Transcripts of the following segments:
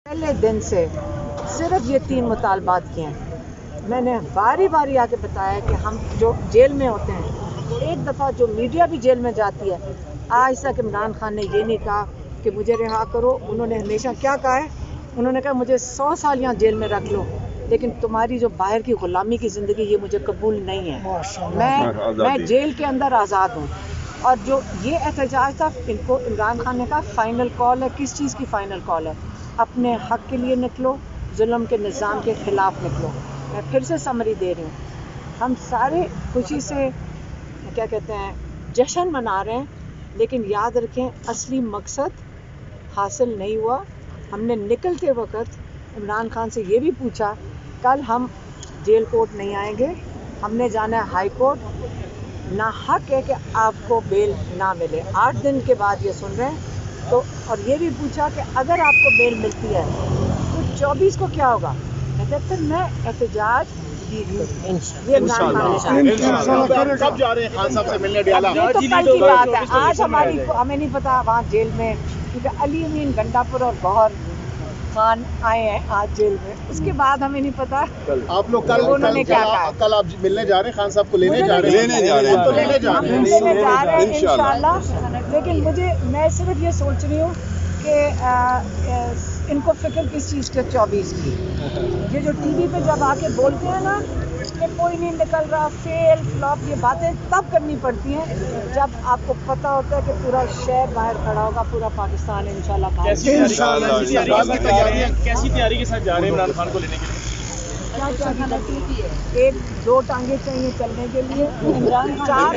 पहले दिन से सिर्फ ये 3 मुतालबात किए हैं। मैंने बारी बारी आके बताया कि हम जो जेल में होते हैं, एक दफ़ा जो मीडिया भी जेल में जाती है, आज तक इमरान खान ने ये नहीं कहा कि मुझे रिहा करो। उन्होंने हमेशा क्या कहा है, उन्होंने कहा मुझे 100 साल यहाँ जेल में रख लो, लेकिन तुम्हारी जो बाहर की ग़ुलामी की ज़िंदगी ये मुझे कबूल नहीं है। मैं जेल के अंदर आज़ाद हूँ। और जो ये एहतजाज था, इनको इमरान खान ने कहा फ़ाइनल कॉल है। किस चीज़ की फ़ाइनल कॉल है? अपने हक़ के लिए निकलो, जुल्म के निज़ाम के ख़िलाफ़ निकलो। मैं फिर से समरी दे रही हूँ, हम सारे खुशी से क्या कहते हैं जश्न मना रहे हैं, लेकिन याद रखें असली मकसद हासिल नहीं हुआ। हमने निकलते वक्त इमरान खान से ये भी पूछा, कल हम जेल कोर्ट नहीं आएंगे, हमने जाना है हाई कोर्ट। ना हक है कि आपको बेल ना मिले। 8 दिन के बाद ये सुन रहे हैं तो। और ये भी पूछा कि अगर आपको बेल मिलती है तो 24 को क्या होगा? कहते फिर मैं एहतजाज कब जा रहे हैं खान साहब से मिलने डियाला? ये तो कल की बात है, आज हमें नहीं पता वहाँ जेल में, क्योंकि अली अमीन गंडापुर और गौहर खान आए हैं आज जेल में। उसके बाद हमें नहीं पता आप लोग कल आप मिलने जा रहे हैं खान साहब को? लेने जा रहे हैं इंशाल्लाह। लेकिन मैं सिर्फ ये सोच रही हूँ कि इनको फिक्र किस चीज़ के 24 की। ये जो टीवी पे जब आके बोलते हैं ना कि कोई नहीं निकल रहा, फेल फ्लॉप, ये बातें तब करनी पड़ती हैं जब आपको पता होता है कि पूरा शहर बाहर खड़ा होगा, पूरा पाकिस्तान इंशाल्लाह। कैसी तैयारी के साथ जा रहे हैं इमरान खान को लेने के लिए? क्या चाहिए? 1-2 टांगे चाहिए चलने के लिए, 4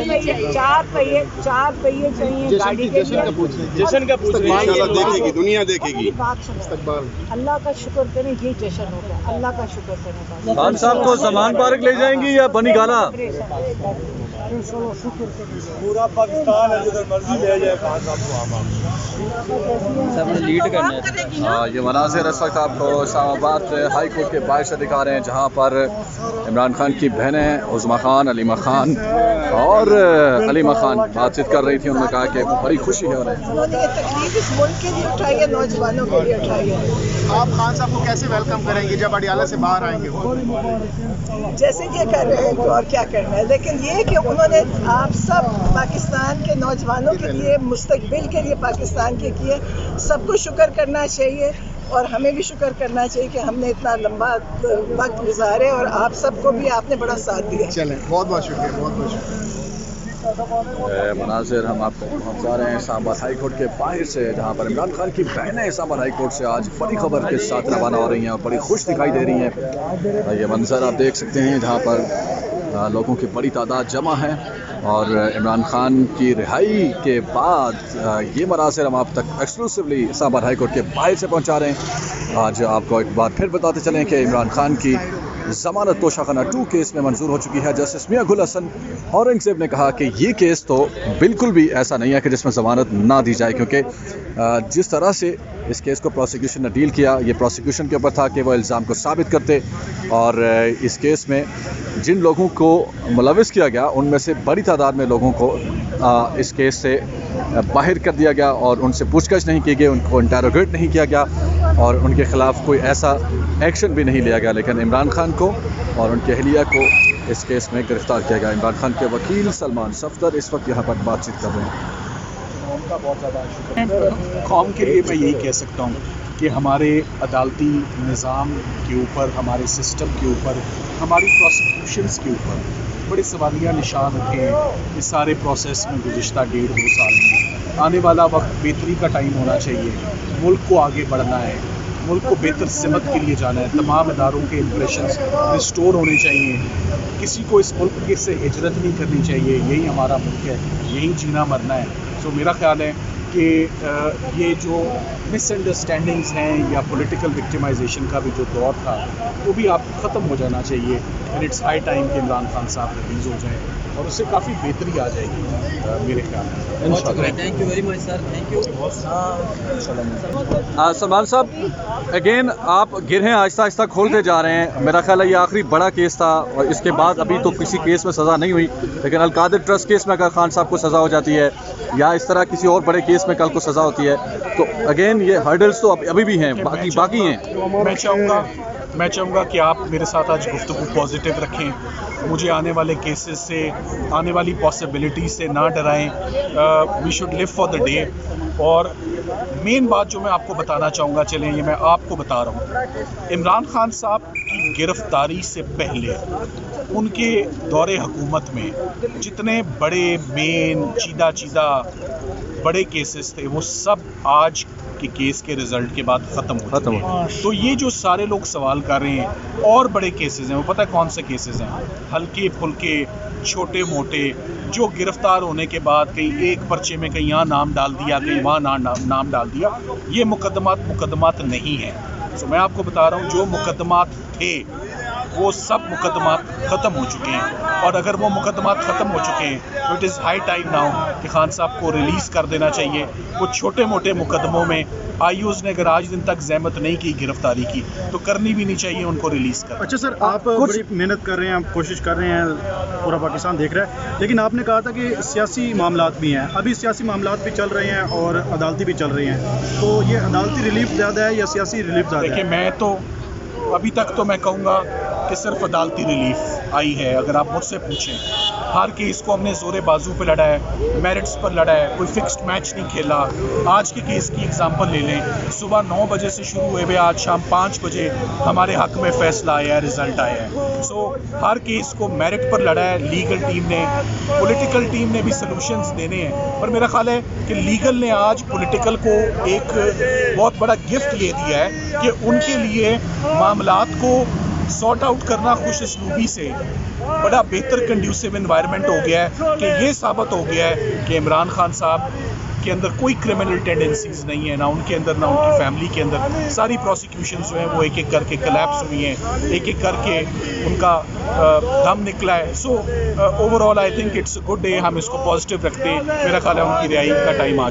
पहिए चाहिए गाड़ी के लिए। जश्न का पूछ रहे हैं, देखेगी दुनिया देखेगी। बात सुनो, अल्लाह का शुक्र करें, ये जश्न होगा, अल्लाह का शुक्र करें। खान साहब को समान पार्क ले जाएंगी या बनी गाला? पूरा पाकिस्तान है, जिधर मर्जी ले जाए खान साहब को। लीड करना है। ये मनाज़िर इस वक्त आपको इस्लामाबाद हाई कोर्ट के बाहर से दिखा रहे हैं, जहाँ पर इमरान खान की बहनें उज़्मा खान, अलीमा खान और अलीमा खान बातचीत कर रही थी। उन्होंने कहा कि बड़ी खुशी है उन्हें। उन्होंने ये तकलीफ इस मुल्क के लिए उठाई है, नौजवानों के लिए उठाई है। आप खान साहब को कैसे वेलकम करेंगे जब अडियाला से बाहर आएंगे? जैसे ये कर रहे हैं तो और क्या करना है, लेकिन ये कि उन्होंने आप सब पाकिस्तान के नौजवानों के लिए, मुस्तकबिल के लिए पाकिस्तान के किए, सबको शुक्र करना चाहिए। और हमें भी शुक्र करना चाहिए कि हमने इतना लंबा वक्त गुजारे और आप सबको भी आपने बड़ा साथ दिया। चलें, बहुत बहुत शुक्रिया, बहुत बहुत शुक्रिया। मनाज़िर हम आपको पहुँचा रहे हैं इस्लामाबाद हाई कोर्ट के बाहर से, जहाँ पर इमरान खान की बहनें इस्लामाबाद हाई कोर्ट से आज बड़ी खबर के साथ रवाना हो रही हैं और बड़ी खुश दिखाई दे रही हैं। ये मंजर आप देख सकते हैं, जहाँ पर लोगों की बड़ी तादाद जमा है और इमरान खान की रिहाई के बाद ये मनाज़िर हम आप तक एक्सक्लूसिवली इस्लामाबाद हाई कोर्ट के बाहर से पहुँचा रहे हैं। आज आपको एक बार फिर बताते चलें कि इमरान खान की ज़मानत तोशाखाना 2 केस में मंजूर हो चुकी है। जस्टिस मियां गुल हसन औरंगज़ेब ने कहा कि ये केस तो बिल्कुल भी ऐसा नहीं है कि जिसमें ज़मानत ना दी जाए, क्योंकि जिस तरह से इस केस को प्रोसिक्यूशन ने डील किया, ये प्रोसिक्यूशन के ऊपर था कि वो इल्ज़ाम को साबित करते। और इस केस में जिन लोगों को मुलविस किया गया, उनमें से बड़ी तादाद में लोगों को इस केस से बाहर कर दिया गया और उनसे पूछताछ नहीं की गई, उनको इंटेरोगेट नहीं किया गया और उनके ख़िलाफ़ कोई ऐसा एक्शन भी नहीं लिया गया। लेकिन इमरान खान को और उनकी अहलिया को इस केस में गिरफ़्तार किया गया। इमरान खान के वकील सलमान सफदर इस वक्त यहाँ पर बातचीत कर रहे हैं। बहुत ज़्यादा शुक्रिया। कौम के लिए मैं यही कह सकता हूँ कि हमारे अदालती निज़ाम के ऊपर, हमारे सिस्टम के ऊपर, हमारी प्रोसिक्यूशंस के ऊपर बड़े सवालिया निशान रखे हैं इस सारे प्रोसेस में गुज़िश्ता 1.5-2 साल में। आने वाला वक्त बेहतरी का टाइम होना चाहिए, मुल्क को आगे बढ़ना है, मुल्क को बेहतर सिमत के लिए जाना है, तमाम इदारों के इम्प्रेशंस रिस्टोर होने चाहिए, किसी को इस मुल्क के से हिजरत नहीं करनी चाहिए। यही हमारा मुल्क है, यही जीना मरना है। तो मेरा ख्याल है कि ये जो मिसअंडरस्टैंडिंग्स हैं या पॉलिटिकल विक्टिमाइजेशन का भी जो दौर था, वो भी आप ख़त्म हो जाना चाहिए। एंड इट्स हाई टाइम कि इमरान खान साहब रिलीज़ हो जाए। और उससे काफ़ी बेहतरी आ जाएगी मेरे ख्याल में। Thank you very much sir, thank you. Salman साहब, अगेन आप गिरहें आहिस्ता आहिस्ता खोलते जा रहे हैं। मेरा ख्याल है ये आखिरी बड़ा केस था और इसके बाद अभी तो किसी केस में सज़ा नहीं हुई, लेकिन अलकादिर ट्रस्ट केस में अगर खान साहब को सज़ा हो जाती है या इस तरह किसी और बड़े केस में कल को सज़ा होती है तो अगेन ये हर्डल्स तो अभी भी हैं, बाकी हैं। मैं चाहूँगा कि आप मेरे साथ आज गुफ्तगू पॉजिटिव रखें, मुझे आने वाले केसेस से, आने वाली पॉसिबिलिटी से ना डराएं। We should live for the day. और मेन बात जो मैं आपको बताना चाहूँगा, चलें ये मैं आपको बता रहा हूँ, इमरान खान साहब की गिरफ्तारी से पहले उनके दौरे हुकूमत में जितने बड़े मेन चीदा बड़े केसेस थे वो सब आज के केस के रिजल्ट के बाद ख़त्म हो चुके हैं। तो ये जो सारे लोग सवाल कर रहे हैं और बड़े केसेस हैं, वो पता है कौन से केसेस हैं? हल्के फुल्के छोटे मोटे जो गिरफ्तार होने के बाद कहीं एक पर्चे में कहीं यहाँ नाम डाल दिया, कहीं वहाँ नाम डाल दिया, ये मुकदमात नहीं हैं। तो मैं आपको बता रहा हूँ जो मुकदमात थे वो सब मुकदमात ख़त्म हो चुके हैं। और अगर वो मुकदमात ख़त्म हो चुके हैं तो it is high time now कि खान साहब को रिलीज़ कर देना चाहिए। कुछ छोटे मोटे मुकदमों में आईयूज़ ने अगर आज दिन तक ज़हमत नहीं की गिरफ्तारी की तो करनी भी नहीं चाहिए उनको रिलीज़ कर। अच्छा सर, आप बड़ी मेहनत कर रहे हैं, आप कोशिश कर रहे हैं, पूरा पाकिस्तान देख रहा है, लेकिन आपने कहा था कि सियासी मामलात भी हैं, अभी सियासी मामलात भी चल रहे हैं और अदालती भी चल रही हैं, तो ये अदालती रिलीफ ज़्यादा है या सियासी रिलीफ ज़्यादा है? देखिए, मैं तो अभी तक तो मैं कहूँगा कि सिर्फ अदालती रिलीफ आई है। अगर आप मुझसे पूछें, हर केस को हमने ज़ोरे बाजू पे लड़ा है, मेरिट्स पर लड़ा है, कोई फिक्स्ड मैच नहीं खेला। आज के केस की एग्जांपल ले लें, सुबह 9 बजे से शुरू हुए हुए आज शाम 5 बजे हमारे हक में फ़ैसला आया है, रिज़ल्ट आया है। सो हर केस को मेरिट पर लड़ा है लीगल टीम ने, पॉलिटिकल टीम ने भी सॉल्यूशंस देने हैं। पर मेरा ख्याल है कि लीगल ने आज पॉलिटिकल को एक बहुत बड़ा गिफ्ट ये दिया है कि उनके लिए मामलात को सॉर्ट आउट करना खुशअस्लूबी से बड़ा बेहतर कंड्यूसिव एनवायरनमेंट हो गया है कि ये साबित हो गया है कि इमरान खान साहब के अंदर कोई क्रिमिनल टेंडेंसीज नहीं है, ना उनके अंदर ना उनकी फैमिली के अंदर। सारी प्रोसिक्यूशन जो है वो एक एक करके कोलैप्स हुई हैं, एक एक करके उनका दम निकला है। So overall I think it's a good day. हम इसको पॉजिटिव रखते हैं। मेरा ख्याल है उनकी रिहाई का टाइम आ चुका है।